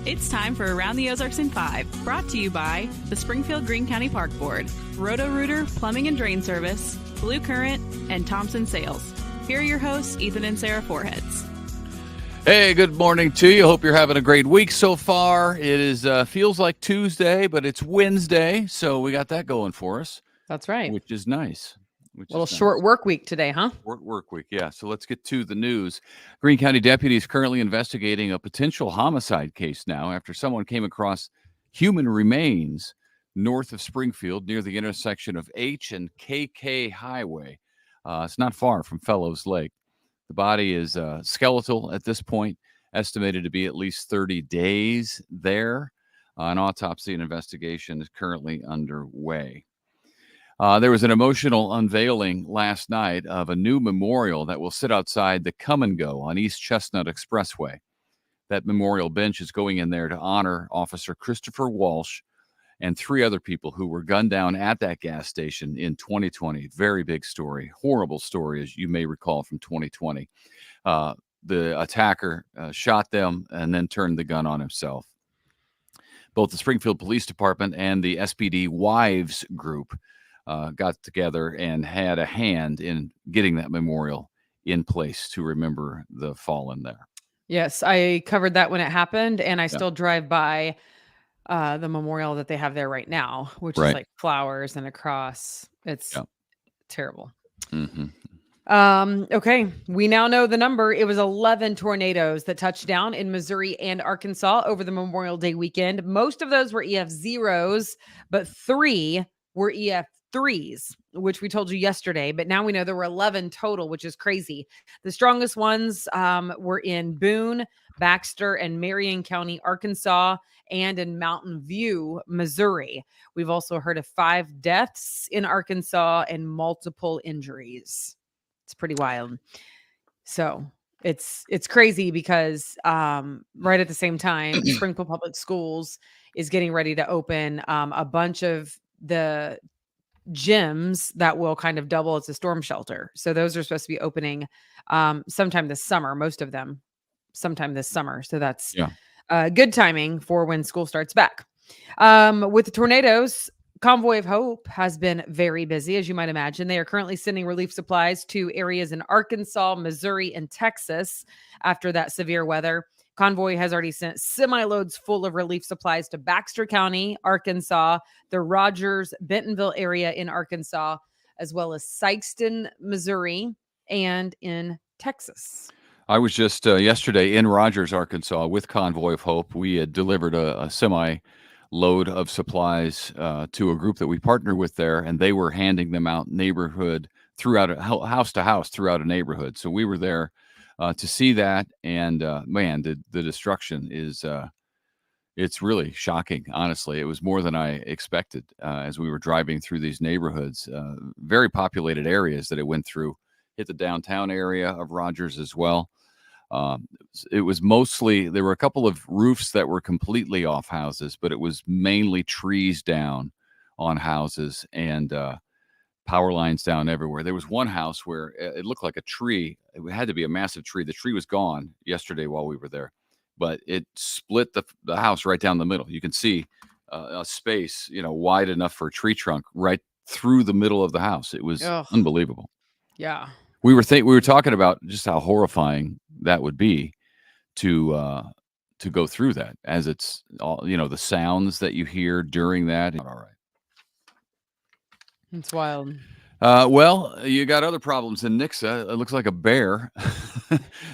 It's time for Around the Ozarks in 5, brought to you by the Springfield Greene County Park Board, Roto-Rooter Plumbing and Drain Service, Blue Current, and Thompson Sales. Here are your hosts, Ethan and Sarah Foreheads. Hey, good morning to you. Hope you're having a great week so far. It is feels like Tuesday, but it's Wednesday, so we got that going for us. That's right. Which is nice. Short work week today, huh? Work week, yeah. So let's get to the news. Greene County deputies currently investigating a potential homicide case now after someone came across human remains north of Springfield near the intersection of H and KK Highway. It's not far from Fellows Lake. The body is skeletal at this point, estimated to be at least 30 days there. An autopsy and investigation is currently underway. There was an emotional unveiling last night of a new memorial that will sit outside the Come and Go on East Chestnut Expressway. That memorial bench is going in there to honor Officer Christopher Walsh and 3 other people who were gunned down at that gas station in 2020. Very big story, horrible story, as you may recall from 2020. The attacker shot them and then turned the gun on himself. Both the Springfield Police Department and the SPD Wives Group got together and had a hand in getting that memorial in place to remember the fallen there. Yes, I covered that when it happened, and I still drive by the memorial that they have there right now, which is like flowers and a cross. It's terrible. Mm-hmm. Okay, we now know the number. It was 11 tornadoes that touched down in Missouri and Arkansas over the Memorial Day weekend. Most of those were EF0s, but 3 were EF3s, which we told you yesterday. But now we know there were 11 total, which is crazy. The strongest ones were in Boone, Baxter, and Marion County, Arkansas, and in Mountain View, Missouri. We've also heard of 5 deaths in Arkansas and multiple injuries. It's pretty wild. So it's crazy because right at the same time, Springfield Public Schools is getting ready to open a bunch of the gyms that will kind of double as a storm shelter. So those are supposed to be opening sometime this summer, most of them sometime this summer. So that's good timing for when school starts back. With the tornadoes, Convoy of Hope has been very busy, as you might imagine. They are currently sending relief supplies to areas in Arkansas, Missouri, and Texas after that severe weather. Convoy has already sent semi-loads full of relief supplies to Baxter County, Arkansas, the Rogers, Bentonville area in Arkansas, as well as Sikeston, Missouri, and in Texas. I was just yesterday in Rogers, Arkansas with Convoy of Hope. We had delivered a semi-load of supplies to a group that we partner with there, and they were handing them out neighborhood throughout, house to house throughout a neighborhood. So we were there to see that, and man, the destruction is it's really shocking. Honestly, it was more than I expected as we were driving through these neighborhoods, very populated areas that it went through. Hit the downtown area of Rogers as well. It was mostly, there were a couple of roofs that were completely off houses, but it was mainly trees down on houses and power lines down everywhere. There was one house where it looked like a tree. It had to be a massive tree. The tree was gone yesterday while we were there, but it split the house right down the middle. You can see a space, wide enough for a tree trunk right through the middle of the house. It was unbelievable. Yeah. We were talking about just how horrifying that would be to go through that, as it's all, the sounds that you hear during that. All right. It's wild. Well, you got other problems in Nixa. It looks like a bear.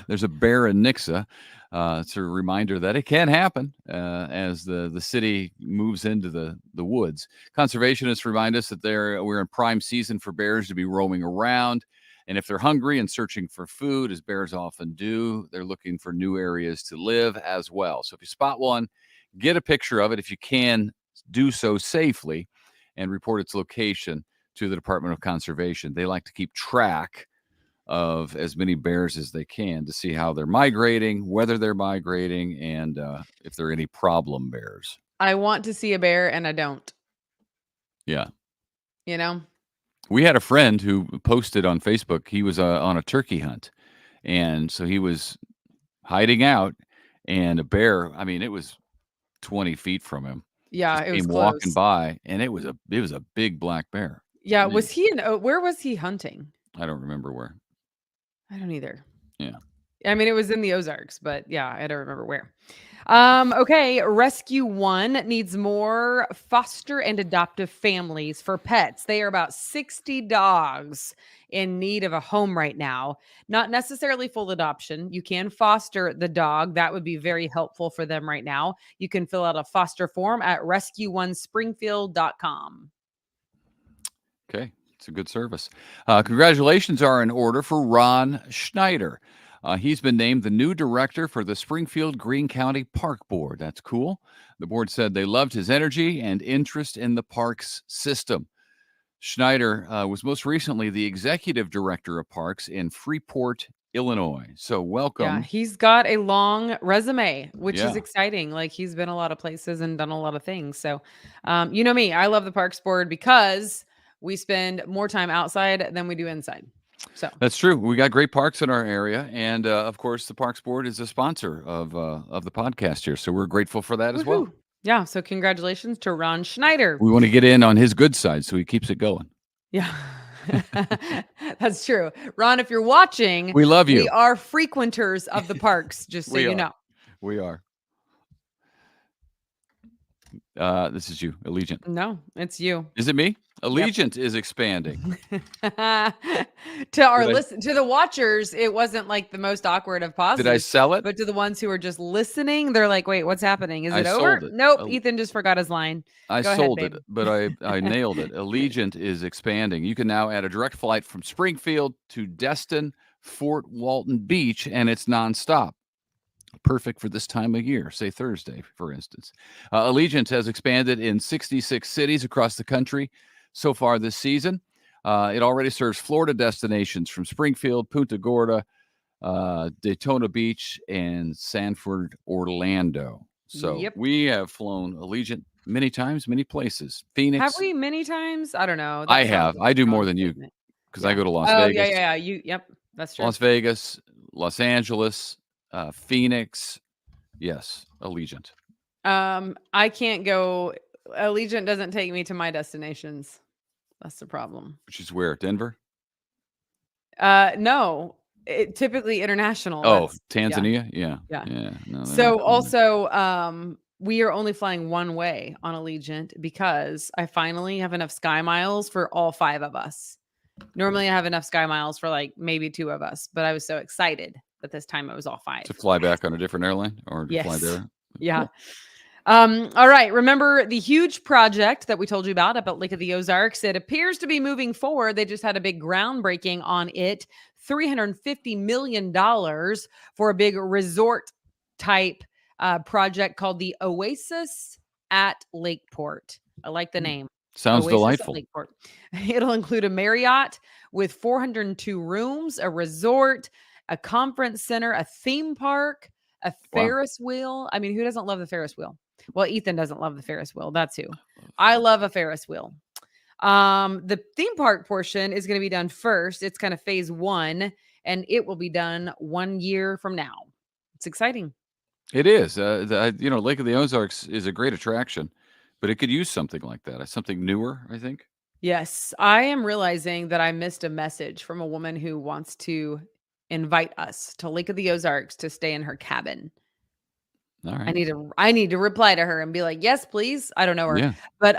There's a bear in Nixa. It's a reminder that it can happen as the city moves into the woods. Conservationists remind us that we're in prime season for bears to be roaming around. And if they're hungry and searching for food, as bears often do, they're looking for new areas to live as well. So if you spot one, get a picture of it if you can, do so safely, and report its location to the Department of Conservation. They like to keep track of as many bears as they can to see how they're migrating, whether they're migrating, and if there are any problem bears. I want to see a bear, and I don't. Yeah. We had a friend who posted on Facebook. He was on a turkey hunt, and so he was hiding out, and a bear, it was 20 feet from him. Yeah, Just it was came walking close. by, and it was a big black bear. Yeah, Man, was he where was he hunting? I don't remember where. I don't either. Yeah. I mean, it was in the Ozarks, but yeah, I don't remember where. Okay, Rescue One needs more foster and adoptive families for pets. They are about 60 dogs in need of a home right now. Not necessarily full adoption. You can foster the dog. That would be very helpful for them right now. You can fill out a foster form at rescue1springfield.com. Okay. It's a good service. Congratulations are in order for Ron Schneider. He's been named the new director for the Springfield Greene County Park Board. That's cool. The board said they loved his energy and interest in the parks system. Schneider was most recently the executive director of parks in Freeport, Illinois. So welcome. Yeah, he's got a long resume, which is Yeah. exciting. Like he's been a lot of places and done a lot of things. So, you know me, I love the Parks Board because we spend more time outside than we do inside. So That's true. We got great parks in our area, and of course, the Parks Board is a sponsor of the podcast here, so we're grateful for that as well. woohoo. Yeah. So congratulations to Ron Schneider. We want to get in on his good side, so he keeps it going. Yeah. That's true. Ron, if you're watching, We love you. we are frequenters of the parks, just so We you are. know. We are. This is you, Allegiant. No, it's you. Is it me? Allegiant is expanding. To our to the watchers, it wasn't like the most awkward of pauses. Did I sell it? But to the ones who are just listening, they're like, "Wait, what's happening? Is it I over?" sold it. Nope, Ethan just forgot his line. I Go sold ahead, it, babe. but I nailed it. Allegiant is expanding. You can now add a direct flight from Springfield to Destin, Fort Walton Beach, and it's nonstop. Perfect for this time of year, say Thursday, for instance. Allegiant has expanded in 66 cities across the country so far this season. It already serves Florida destinations from Springfield, Punta Gorda, Daytona Beach, and Sanford, Orlando. So Yep. we have flown Allegiant many times, many places. Phoenix. Have we many times? I don't know. I have. I do more than you because I go to Las Vegas. Yeah. Yep, that's true. Las Vegas, Los Angeles, Phoenix. Yes, Allegiant. I can't go. Allegiant doesn't take me to my destinations. That's the problem. Which is where? Denver? No, typically international. Oh, That's- Tanzania? Yeah. Yeah. No, So also, we are only flying one way on Allegiant because I finally have enough Sky Miles for all 5 of us. Normally I have enough Sky Miles for like maybe 2 of us, but I was so excited that this time it was all 5. to fly back on a different airline or to fly Yes. there? Yeah. All right. Remember the huge project that we told you about up at Lake of the Ozarks? It appears to be moving forward. They just had a big groundbreaking on it. $350 million for a big resort type project called the Oasis at Lakeport. I like the name. Sounds Oasis at delightful. Lakeport. It'll include a Marriott with 402 rooms, a resort, a conference center, a theme park, a Ferris wheel. I mean, who doesn't love the Ferris wheel? Well, Ethan doesn't love the Ferris wheel. That's who. I love a Ferris wheel. The theme park portion is going to be done first. It's kind of phase 1, and it will be done 1 year from now. It's exciting. It is. Lake of the Ozarks is a great attraction, but it could use something like that. Something newer, I think. Yes, I am realizing that I missed a message from a woman who wants to invite us to Lake of the Ozarks to stay in her cabin. All right. I need to reply to her and be like, yes, please. I don't know her. Yeah. But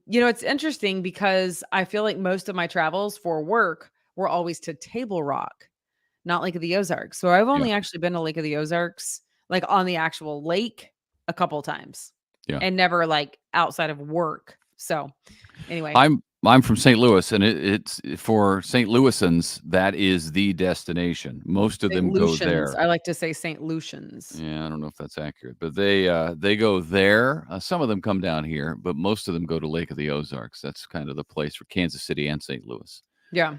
it's interesting because I feel like most of my travels for work were always to Table Rock, not Lake of the Ozarks. So I've only actually been to Lake of the Ozarks, like on the actual lake, a couple times. Yeah. And never like outside of work. So anyway. I'm from St. Louis, and it's for St. Louisans, that is the destination. Most of them go there. I like to say St. Lucians. Yeah, I don't know if that's accurate, but they go there. Some of them come down here, but most of them go to Lake of the Ozarks. That's kind of the place for Kansas City and St. Louis. Yeah.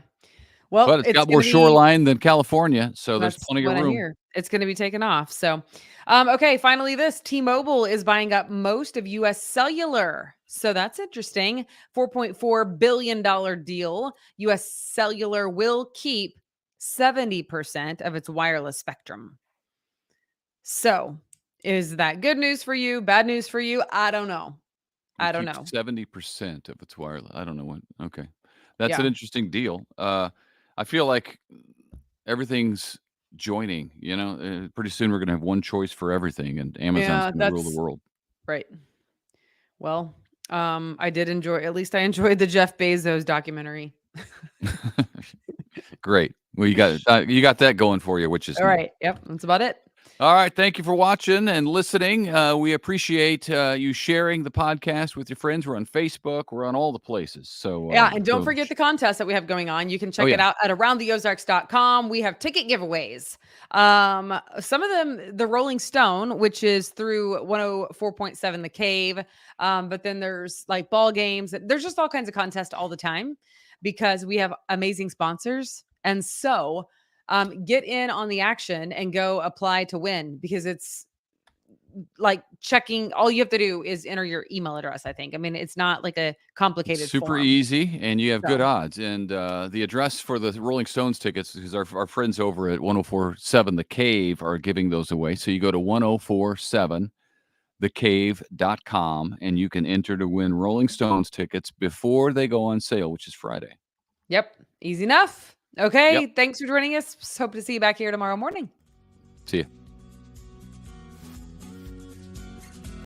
Well, but it's got more shoreline than California, so there's plenty of room. It's going to be taken off. So, okay, finally this. T-Mobile is buying up most of U.S. Cellular. So that's interesting. $4.4 billion deal. U.S. Cellular will keep 70% of its wireless spectrum. So Is that good news for you? Bad news for you? I don't know. I don't know. 70% of its wireless. I don't know what. Okay. That's an Yeah. interesting deal. I feel like everything's joining, pretty soon we're going to have one choice for everything and Amazon's Yeah, going to rule the that's world. right. Well, I did enjoy, at least I enjoyed the Jeff Bezos documentary. Great. Well, you got that going for you, which is All nice. right. Yep. That's about it. All right. Thank you for watching and listening. We appreciate you sharing the podcast with your friends. We're on Facebook. We're on all the places. So Yeah. And don't forget the contest that we have going on. You can check it out at aroundtheozarks.com. We have ticket giveaways. Some of them, the Rolling Stone, which is through 104.7 The Cave. But then there's like ball games. There's just all kinds of contests all the time because we have amazing sponsors. And so get in on the action and go apply to win, because it's like checking. All you have to do is enter your email address, I think. I mean, it's not like a complicated super form. easy, and you have good So. odds. And the address for the Rolling Stones tickets, because our friends over at 104.7 The Cave are giving those away. So you go to 104.7thecave.com and you can enter to win Rolling Stones tickets before they go on sale, which is Friday. Yep. Easy enough. Okay. Yep. Thanks for joining us. Hope to see you back here tomorrow morning. See you.